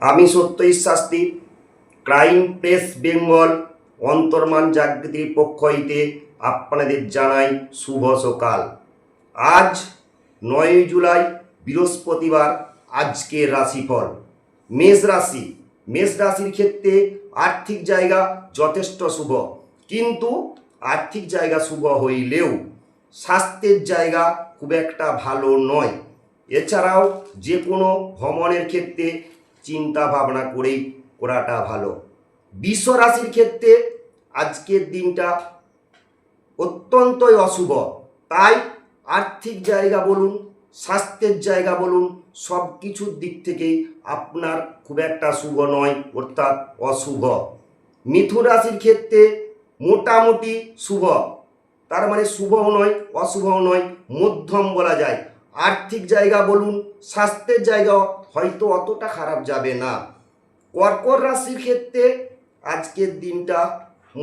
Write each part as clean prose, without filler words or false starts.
আমি Satyajit Shastri crime press Bengal অন্তর্মান জাগৃতির পক্ষ হইতে আপনাদের জানাই শুভ সকাল। আজ 9 জুলাই বৃহস্পতিবার। আজকের রাশিফল মেষ রাশি। মেষ রাশির ক্ষেত্রে আর্থিক জায়গা যথেষ্ট শুভ, কিন্তু আর্থিক জায়গা শুভ হইলেও স্বাস্থ্যের জায়গা খুব একটা ভালো নয়। এছাড়াও যে কোনো ভ্রমণের ক্ষেত্রে চিন্তা ভাবনা করেই করাটা ভালো। বৃষ রাশির ক্ষেত্রে আজকের দিনটা অত্যন্তই অশুভ, তাই আর্থিক জায়গা বলুন, স্বাস্থ্যের জায়গা বলুন, সব কিছুর দিক থেকেই আপনার খুব একটা শুভ নয়, অর্থাৎ অশুভ। মিথুন রাশির ক্ষেত্রে মোটামুটি শুভ, তার মানে শুভও নয় অশুভও নয়, মধ্যম বলা যায়। আর্থিক জায়গা বলুন, স্বাস্থ্যের জায়গা হয়তো অতটা খারাপ যাবে না। কর্কট রাশির ক্ষেত্রে আজকের দিনটা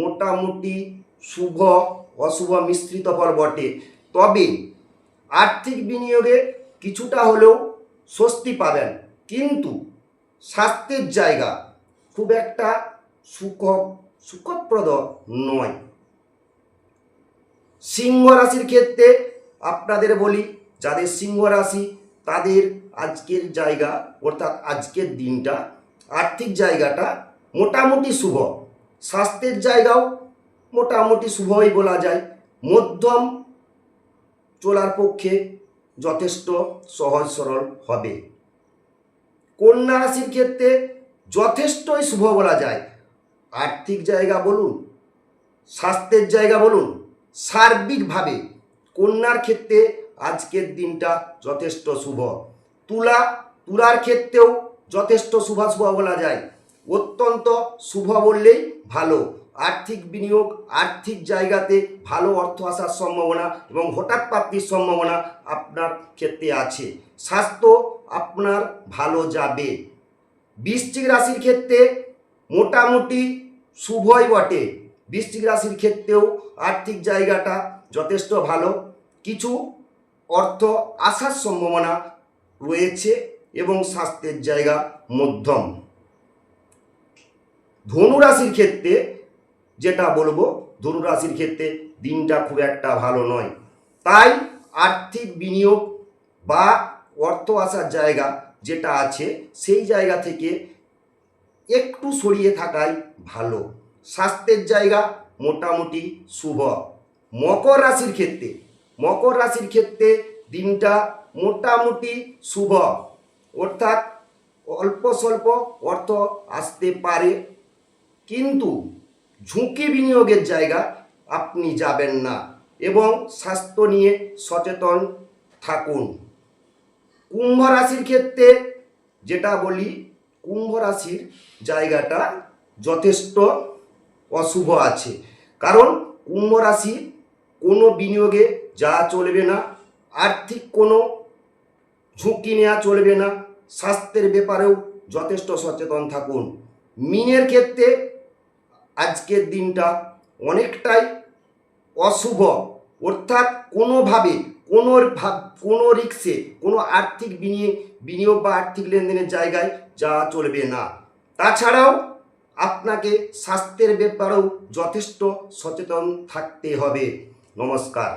মোটামুটি শুভ অশুভ মিশ্রিত ফল বটে, তবে আর্থিক বিনিয়োগে কিছুটা হলেও স্বস্তি পাবেন, কিন্তু স্বাস্থ্যের জায়গা খুব একটা সুখপ্রদ নয়। সিংহ রাশির ক্ষেত্রে আপনাদের বলি, যাদের সিংহ রাশি তাদের আজকের জায়গা অর্থাৎ আজকের দিনটা আর্থিক জায়গাটা মোটামুটি শুভ, স্বাস্থ্যের জায়গাও মোটামুটি শুভই বলা যায়। মধ্যম চলার পক্ষে যথেষ্ট সহজ সরল হবে। কন্যা রাশির ক্ষেত্রে যথেষ্টই শুভ বলা যায়। আর্থিক জায়গা বলুন, স্বাস্থ্যের জায়গা বলুন, সার্বিকভাবে কন্যার ক্ষেত্রে আজকের দিনটা যথেষ্ট শুভ। তুলার ক্ষেত্রেও যথেষ্ট শুভাশুভ বলা যায়, অত্যন্ত শুভ বললেই ভালো। আর্থিক বিনিয়োগ, আর্থিক জায়গাতে ভালো অর্থ আসার সম্ভাবনা এবং হঠাৎ প্রাপ্তির সম্ভাবনা আপনার ক্ষেত্রে আছে। স্বাস্থ্য আপনার ভালো যাবে। বৃশ্চিক রাশির ক্ষেত্রে মোটামুটি শুভই বটে। বৃশ্চিক রাশির ক্ষেত্রেও আর্থিক জায়গাটা যথেষ্ট ভালো, কিছু অর্থ আসার সম্ভাবনা রয়েছে এবং স্বাস্থ্যের জায়গা মধ্যম। ধনু রাশির ক্ষেত্রে যেটা বলবো, ধনু রাশির ক্ষেত্রে দিনটা খুব একটা ভালো নয়, তাই আর্থিক বিনিয়োগ বা অর্থ আসার জায়গা যেটা আছে সেই জায়গা থেকে একটু সরিয়ে থাকাই ভালো। স্বাস্থ্যের জায়গা মোটামুটি শুভ। মকর রাশির ক্ষেত্রে দিনটা মোটামুটি শুভ, অর্থাৎ অল্প স্বল্প অর্থ আসতে পারে, কিন্তু ঝুঁকি বিনিয়োগের জায়গা আপনি যাবেন না এবং স্বাস্থ্য নিয়ে সচেতন থাকুন। কুম্ভ রাশির ক্ষেত্রে যেটা বলি, কুম্ভ রাশির জায়গাটা যথেষ্ট অশুভ আছে, কারণ কুম্ভ রাশি কোনো বিনিয়োগে যা চলবে না, আর্থিক কোনো ঝুঁকি নেওয়া চলবে না, স্বাস্থ্যের ব্যাপারেও যথেষ্ট সচেতন থাকুন। মীনের ক্ষেত্রে আজকের দিনটা অনেকটাই অশুভ, অর্থাৎ কোনোভাবে কোনো রিস্কে কোনো আর্থিক বিনিয়োগ বা আর্থিক লেনদেনের জায়গায় যা চলবে না। তাছাড়াও আপনাকে স্বাস্থ্যের ব্যাপারেও যথেষ্ট সচেতন থাকতে হবে। নমস্কার।